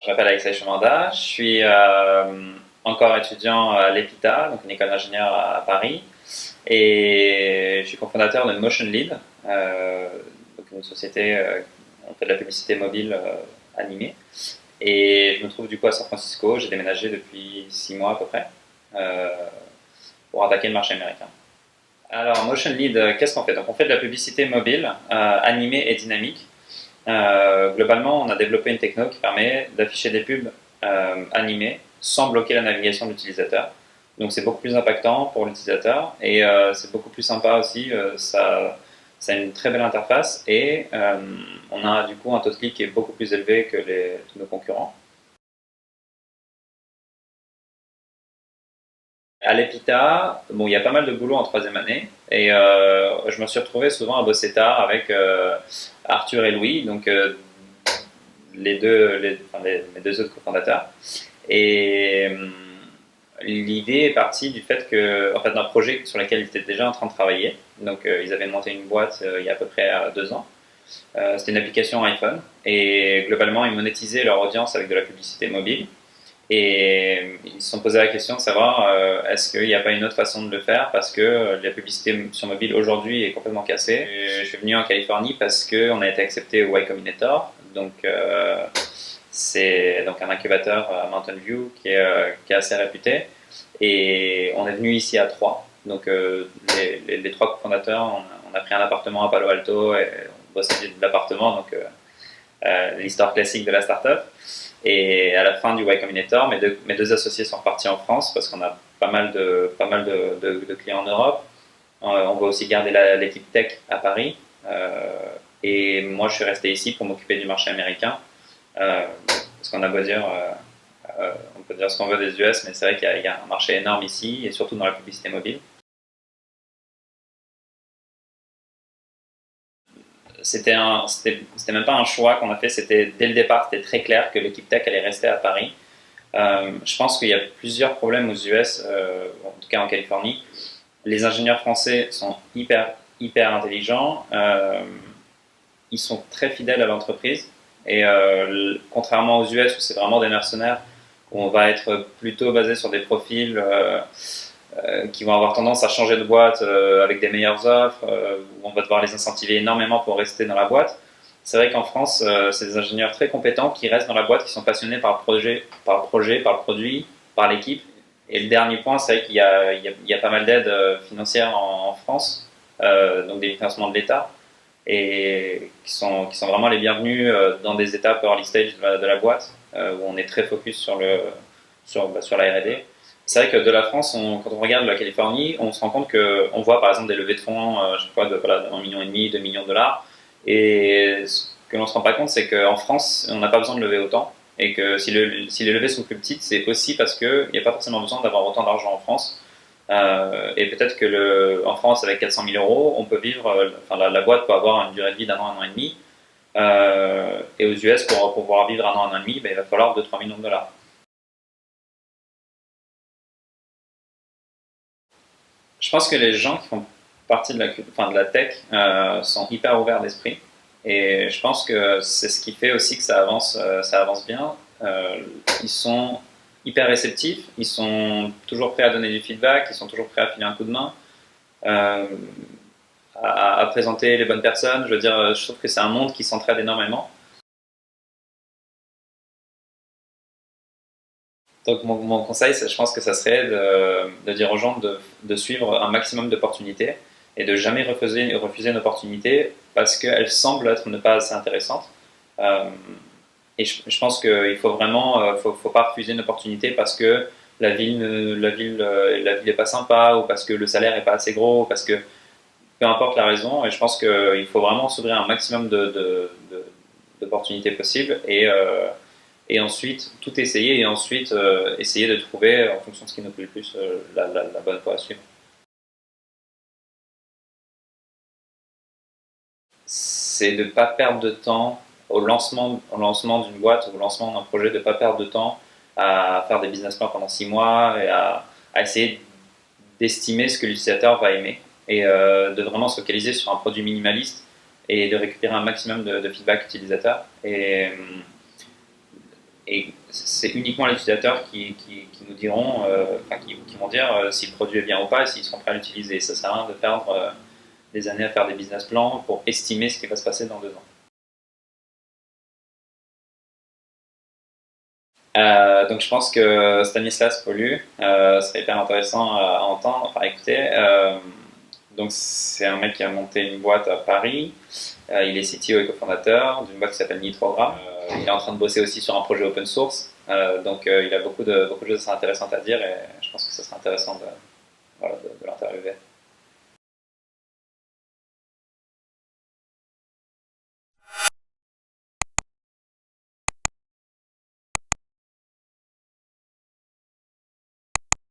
Je m'appelle Alexei Chomanda, je suis encore étudiant à l'EPITA, donc une école d'ingénieur à Paris, et je suis cofondateur de Motion Lead, donc une société, on fait de la publicité mobile animée, et je me trouve du coup à San Francisco, j'ai déménagé depuis 6 mois à peu près, euh, pour attaquer le marché américain. Alors, Motion Lead, qu'est-ce qu'on fait? Donc on fait de la publicité mobile, animée et dynamique. Globalement, on a développé une techno qui permet d'afficher des pubs animées sans bloquer la navigation de l'utilisateur. Donc c'est beaucoup plus impactant pour l'utilisateur et c'est beaucoup plus sympa aussi. Ça a une très belle interface et on a du coup un taux de clic qui est beaucoup plus élevé que tous nos concurrents. À l'EPITA, bon, il y a pas mal de boulot en troisième année et je me suis retrouvé souvent à bosser tard avec Arthur et Louis, donc mes deux autres cofondateurs. Et l'idée est partie du fait que, en fait, d'un projet sur lequel ils étaient déjà en train de travailler. Donc, ils avaient monté une boîte il y a à peu près 2 ans. C'était une application iPhone et globalement, ils monétisaient leur audience avec de la publicité mobile. Et ils se sont posé la question de savoir est-ce qu'il n'y a pas une autre façon de le faire parce que la publicité sur mobile aujourd'hui est complètement cassée. Et je suis venu en Californie parce qu'on a été accepté au Y Combinator, donc c'est donc un incubateur à Mountain View qui est assez réputé. Et on est venu ici à trois. Donc les trois cofondateurs, on a pris un appartement à Palo Alto et on bossait de l'appartement, donc l'histoire classique de la startup. Et à la fin du Y Combinator, mes deux associés sont repartis en France parce qu'on a pas mal de clients en Europe. On va aussi garder l'équipe tech à Paris. Et moi, je suis resté ici pour m'occuper du marché américain. Parce qu'on a beau dire, on peut dire ce qu'on veut des US, mais c'est vrai qu'il y a un marché énorme ici, et surtout dans la publicité mobile. C'était même pas un choix qu'on a fait, c'était dès le départ, c'était très clair que l'équipe tech allait rester à Paris. Je pense qu'il y a plusieurs problèmes aux US, en tout cas en Californie. Les ingénieurs français sont hyper intelligents, ils sont très fidèles à l'entreprise, et contrairement aux US où c'est vraiment des mercenaires, où on va être plutôt basé sur des profils qui vont avoir tendance à changer de boîte avec des meilleures offres, où on va devoir les incentiver énormément pour rester dans la boîte. C'est vrai qu'en France, c'est des ingénieurs très compétents qui restent dans la boîte, qui sont passionnés par le projet, par le produit, par l'équipe. Et le dernier point, c'est vrai qu'il y a pas mal d'aides financières en France, donc des financements de l'État, et qui sont vraiment les bienvenus dans des étapes early stage de la boîte, où on est très focus sur la R&D. C'est vrai que de la France, quand on regarde la Californie, on se rend compte qu'on voit par exemple des levées de fonds, je sais pas, de, voilà, de 1,5 million, 2 millions de dollars. Et ce que l'on ne se rend pas compte, c'est qu'en France, on n'a pas besoin de lever autant. Et que si les levées sont plus petites, c'est aussi parce qu'il n'y a pas forcément besoin d'avoir autant d'argent en France. Et peut-être que en France, avec 400 000 euros, on peut vivre, enfin la boîte peut avoir une durée de vie d'1 an, 1 an et demi. Et aux US, pour pouvoir vivre 1 an, 1 an et demi, ben, il va falloir 2-3 millions de dollars. Je pense que les gens qui font partie de la tech sont hyper ouverts d'esprit. Et je pense que c'est ce qui fait aussi que ça avance bien. Ils sont hyper réceptifs, ils sont toujours prêts à donner du feedback, ils sont toujours prêts à filer un coup de main, euh, à présenter les bonnes personnes. Je veux dire, je trouve que c'est un monde qui s'entraide énormément. Donc mon conseil, je pense que ça serait de dire aux gens de suivre un maximum d'opportunités et de jamais refuser une opportunité parce qu'elle semble être ne pas assez intéressante. Euh, et je pense qu'il faut vraiment, faut pas refuser une opportunité parce que la ville est pas sympa ou parce que le salaire est pas assez gros ou parce que peu importe la raison. Et je pense qu'il faut vraiment s'ouvrir un maximum d'opportunités possibles et ensuite tout essayer et ensuite essayer de trouver en fonction de ce qui nous plaît le plus la bonne voie à suivre. C'est de ne pas perdre de temps au lancement d'une boîte ou au lancement d'un projet, de ne pas perdre de temps à faire des business plans pendant 6 mois et à essayer d'estimer ce que l'utilisateur va aimer et de vraiment se focaliser sur un produit minimaliste et de récupérer un maximum de feedback utilisateur. Et et c'est uniquement les utilisateurs qui nous diront, qui vont dire si le produit est bien ou pas et s'ils seront prêts à l'utiliser. Ça sert à rien de perdre des années à faire des business plans pour estimer ce qui va se passer dans 2 ans. Donc je pense que Stanislas Paulu serait hyper intéressant à entendre, enfin à écouter. Donc c'est un mec qui a monté une boîte à Paris. Il est CTO et cofondateur d'une boîte qui s'appelle Nitrogram. Il est en train de bosser aussi sur un projet open source. Donc il a beaucoup de choses intéressantes à dire et je pense que ce serait intéressant de l'interviewer.